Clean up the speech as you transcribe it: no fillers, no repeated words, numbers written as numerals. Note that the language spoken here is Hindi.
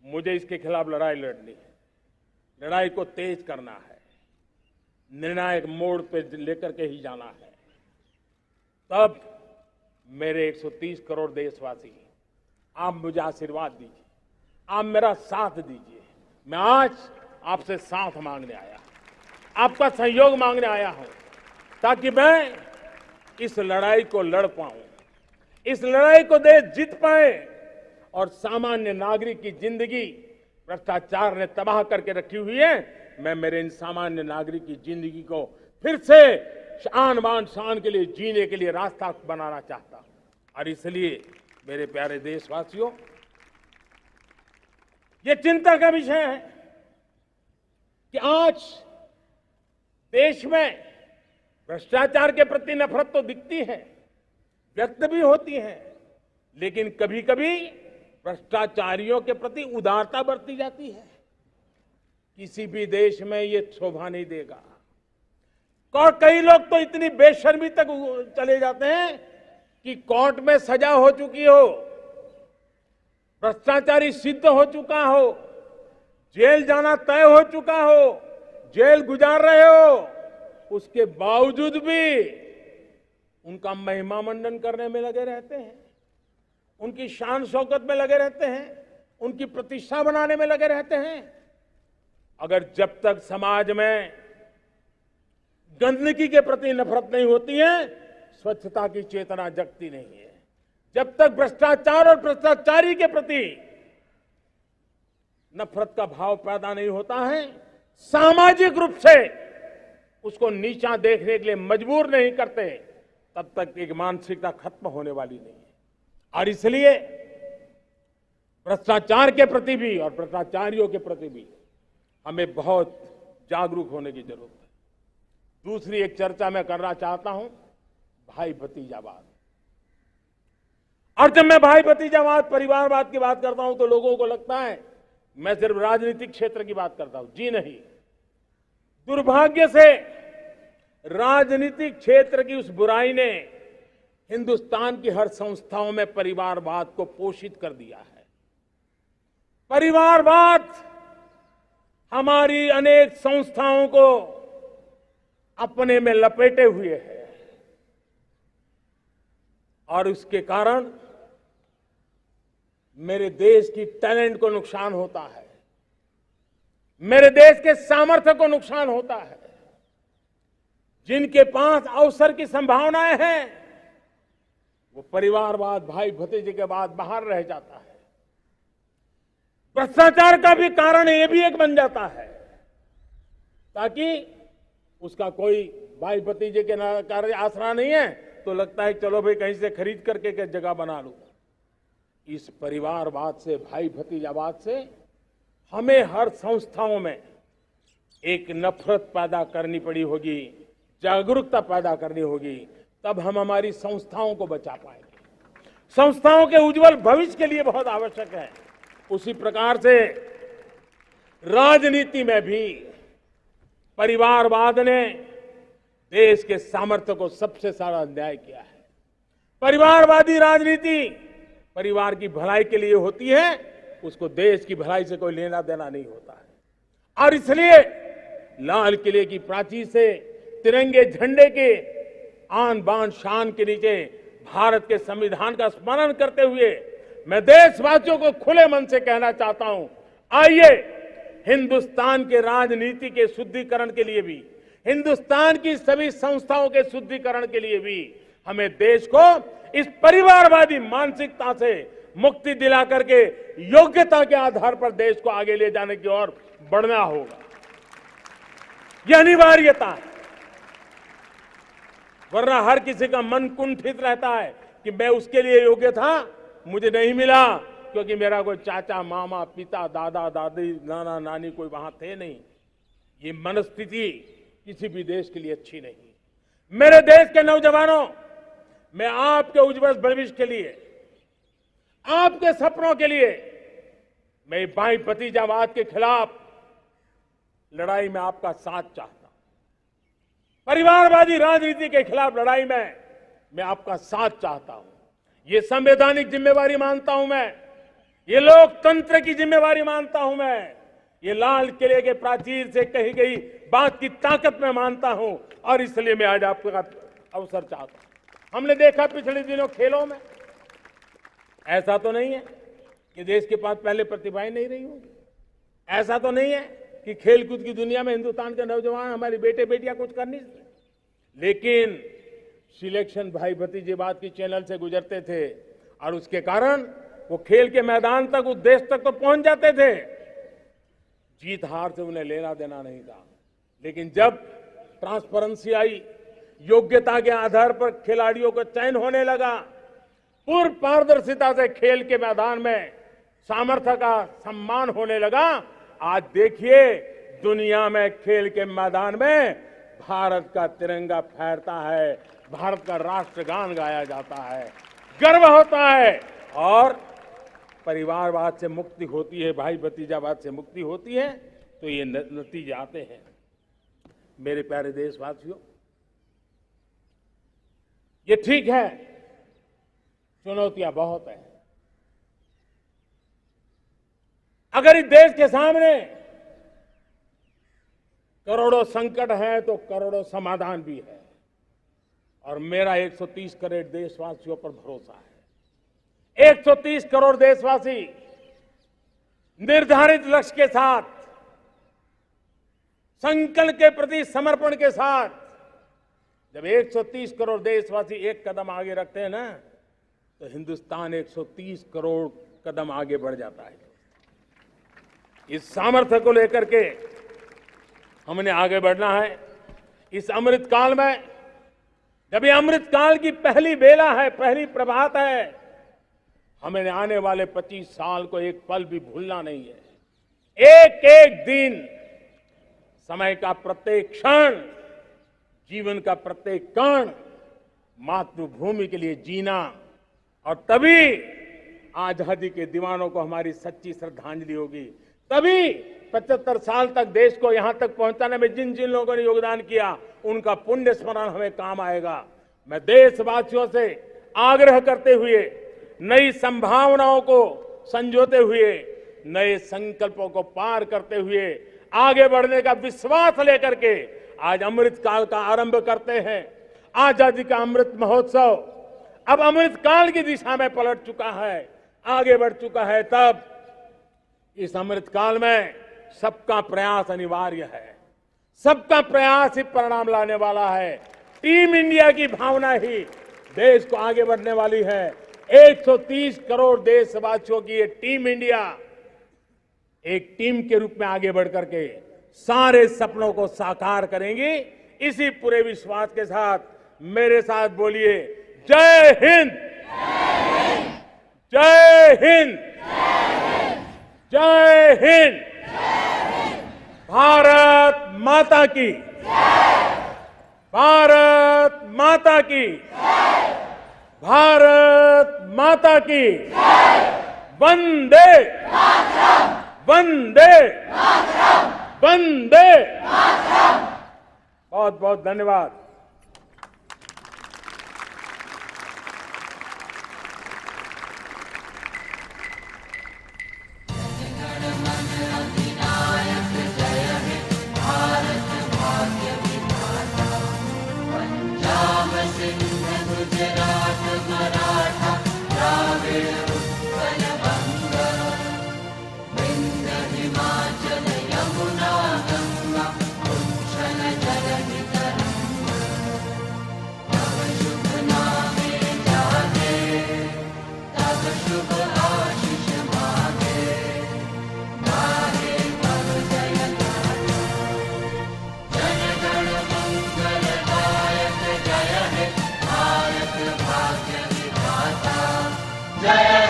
मुझे इसके खिलाफ लड़ाई लड़नी है, लड़ाई को तेज करना है, निर्णायक मोड़ पे लेकर के ही जाना है। तब मेरे 130 करोड़ देशवासी, आप मुझे आशीर्वाद दीजिए, आप मेरा साथ दीजिए। मैं आज आपसे साथ मांगने आया, आपका सहयोग मांगने आया हूं, ताकि मैं इस लड़ाई को लड़ पाऊं, इस लड़ाई को देश जीत पाए और सामान्य नागरिक की जिंदगी भ्रष्टाचार ने तबाह करके रखी हुई है। मैं मेरे इन सामान्य नागरिक की जिंदगी को फिर से शान बान शान के लिए जीने के लिए रास्ता बनाना चाहता हूं। और इसलिए मेरे प्यारे देशवासियों, ये चिंता का विषय है कि आज देश में भ्रष्टाचार के प्रति नफरत तो दिखती है, व्यक्त भी होती है, लेकिन कभी कभी भ्रष्टाचारियों के प्रति उदारता बरती जाती है। किसी भी देश में ये शोभा नहीं देगा। और कई लोग तो इतनी बेशर्मी तक चले जाते हैं कि कोर्ट में सजा हो चुकी हो, भ्रष्टाचारी सिद्ध हो चुका हो, जेल जाना तय हो चुका हो, जेल गुजार रहे हो, उसके बावजूद भी उनका महिमा मंडन करने में लगे रहते हैं, उनकी शान शौकत में लगे रहते हैं, उनकी प्रतिष्ठा बनाने में लगे रहते हैं। अगर जब तक समाज में गंदगी के प्रति नफरत नहीं होती है, स्वच्छता की चेतना जगती नहीं है। जब तक भ्रष्टाचार और भ्रष्टाचारी के प्रति नफरत का भाव पैदा नहीं होता है, सामाजिक रूप से उसको नीचा देखने के लिए मजबूर नहीं करते, तब तक एक मानसिकता खत्म होने वाली नहीं है। और इसलिए भ्रष्टाचार के प्रति भी और भ्रष्टाचारियों के प्रति भी हमें बहुत जागरूक होने की जरूरत है। दूसरी एक चर्चा मैं करना चाहता हूं, भाई भतीजावाद। और जब मैं भाई भतीजावाद, परिवारवाद की बात करता हूं तो लोगों को लगता है मैं सिर्फ राजनीतिक क्षेत्र की बात करता हूं। जी नहीं, दुर्भाग्य से राजनीतिक क्षेत्र की उस बुराई ने हिंदुस्तान की हर संस्थाओं में परिवारवाद को पोषित कर दिया है। परिवारवाद हमारी अनेक संस्थाओं को अपने में लपेटे हुए है और उसके कारण मेरे देश की टैलेंट को नुकसान होता है, मेरे देश के सामर्थ्य को नुकसान होता है। जिनके पास अवसर की संभावनाएं हैं, वो परिवारवाद, भाई भतीजे के बाद बाहर रह जाता है। भ्रष्टाचार का भी कारण ये भी एक बन जाता है, ताकि उसका कोई भाई भतीजे के कार्य आसरा नहीं है तो लगता है चलो भाई कहीं से खरीद करके के जगह बना लूं। इस परिवारवाद से, भाई भतीजावाद से हमें हर संस्थाओं में एक नफरत पैदा करनी पड़ी होगी, जागरूकता पैदा करनी होगी, तब हम हमारी संस्थाओं को बचा पाएंगे। संस्थाओं के उज्जवल भविष्य के लिए बहुत आवश्यक है। उसी प्रकार से राजनीति में भी परिवारवाद ने देश के सामर्थ्य को सबसे सारा अन्याय किया है। परिवारवादी राजनीति परिवार की भलाई के लिए होती है, उसको देश की भलाई से कोई लेना देना नहीं होता है। और इसलिए लाल किले की प्राचीर से तिरंगे झंडे के आन बान शान के नीचे भारत के संविधान का स्मरण करते हुए मैं देशवासियों को खुले मन से कहना चाहता हूं, आइए हिंदुस्तान के राजनीति के शुद्धिकरण के लिए भी, हिंदुस्तान की सभी संस्थाओं के शुद्धिकरण के लिए भी हमें देश को इस परिवारवादी मानसिकता से मुक्ति दिला करके योग्यता के आधार पर देश को आगे ले जाने की ओर बढ़ना होगा। यह अनिवार्यता है, वरना हर किसी का मन कुंठित रहता है कि मैं उसके लिए योग्य था, मुझे नहीं मिला क्योंकि मेरा कोई चाचा, मामा, पिता, दादा, दादी, नाना, नानी कोई वहां थे नहीं। ये मनस्थिति किसी भी देश के लिए अच्छी नहीं। मेरे देश के नौजवानों, मैं आपके उज्जवल भविष्य के लिए, आपके सपनों के लिए, मैं भाई भतीजावाद के खिलाफ लड़ाई में आपका साथ चाहता हूं। परिवारवादी राजनीति के खिलाफ लड़ाई में मैं आपका साथ चाहता हूं। ये संवैधानिक जिम्मेवारी मानता हूं मैं ये लोकतंत्र की जिम्मेवारी मानता हूं मैं। ये लाल किले के प्राचीर से कही गई बात की ताकत मैं मानता हूं और इसलिए मैं आज आपका अवसर चाहता हूं। हमने देखा पिछले दिनों खेलों में, ऐसा तो नहीं है कि देश के पास पहले प्रतिभाएं नहीं रही होंगी। ऐसा तो नहीं है कि खेलकूद की दुनिया में हिंदुस्तान के नौजवान, हमारे बेटे बेटियां कुछ कर नहीं सकते। लेकिन सिलेक्शन भाई भतीजेबाद की चैनल से गुजरते थे और उसके कारण वो खेल के मैदान तक, उस देश तक तो पहुंच जाते थे। जीत हार से उन्हें लेना देना नहीं था। लेकिन जब ट्रांसपेरेंसी आई, योग्यता के आधार पर खिलाड़ियों का चयन होने लगा, पूर्ण पारदर्शिता से खेल के मैदान में सामर्थ्य का सम्मान होने लगा, आज देखिए दुनिया में खेल के मैदान में भारत का तिरंगा फहरता है, भारत का राष्ट्रगान गाया जाता है, गर्व होता है और परिवारवाद से मुक्ति होती है, भाई भतीजावाद से मुक्ति होती है, तो ये नतीजे आते हैं। मेरे प्यारे देशवासियों, ये ठीक है, चुनौतियां बहुत हैं। अगर इस देश के सामने करोड़ों संकट हैं तो करोड़ों समाधान भी है और मेरा 130 करोड़ देशवासियों पर भरोसा है। 130 करोड़ देशवासी निर्धारित लक्ष्य के साथ, संकल्प के प्रति समर्पण के साथ, जब 130 करोड़ देशवासी एक कदम आगे रखते हैं ना, तो हिंदुस्तान 130 करोड़ कदम आगे बढ़ जाता है। इस सामर्थ्य को लेकर के हमने आगे बढ़ना है। इस अमृत काल में, जब ये अमृत काल की पहली बेला है, पहली प्रभात है, हमें आने वाले 25 साल को एक पल भी भूलना नहीं है। एक एक दिन, समय का प्रत्येक क्षण, जीवन का प्रत्येक कण मातृभूमि के लिए जीना, और तभी आजादी के दीवानों को हमारी सच्ची श्रद्धांजलि होगी। तभी 75 साल तक देश को यहां तक पहुंचाने में जिन जिन लोगों ने योगदान किया, उनका पुण्य स्मरण हमें काम आएगा। मैं देशवासियों से आग्रह करते हुए, नई संभावनाओं को संजोते हुए, नए संकल्पों को पार करते हुए, आगे बढ़ने का विश्वास लेकर के आज अमृत काल का आरंभ करते हैं। आजादी का अमृत महोत्सव अब अमृत काल की दिशा में पलट चुका है, आगे बढ़ चुका है। तब इस अमृत काल में सबका प्रयास अनिवार्य है। सबका प्रयास ही परिणाम लाने वाला है। टीम इंडिया की भावना ही देश को आगे बढ़ने वाली है। 130 करोड़ देशवासियों की ये टीम इंडिया एक टीम के रूप में आगे बढ़ करके सारे सपनों को साकार करेंगी। इसी पूरे विश्वास के साथ मेरे साथ बोलिए, जय हिंद, जय हिंद, जय हिंद। भारत माता की, भारत माता की, भारत माता की, वंदे वंदे वंदे। बहुत बहुत धन्यवाद। जय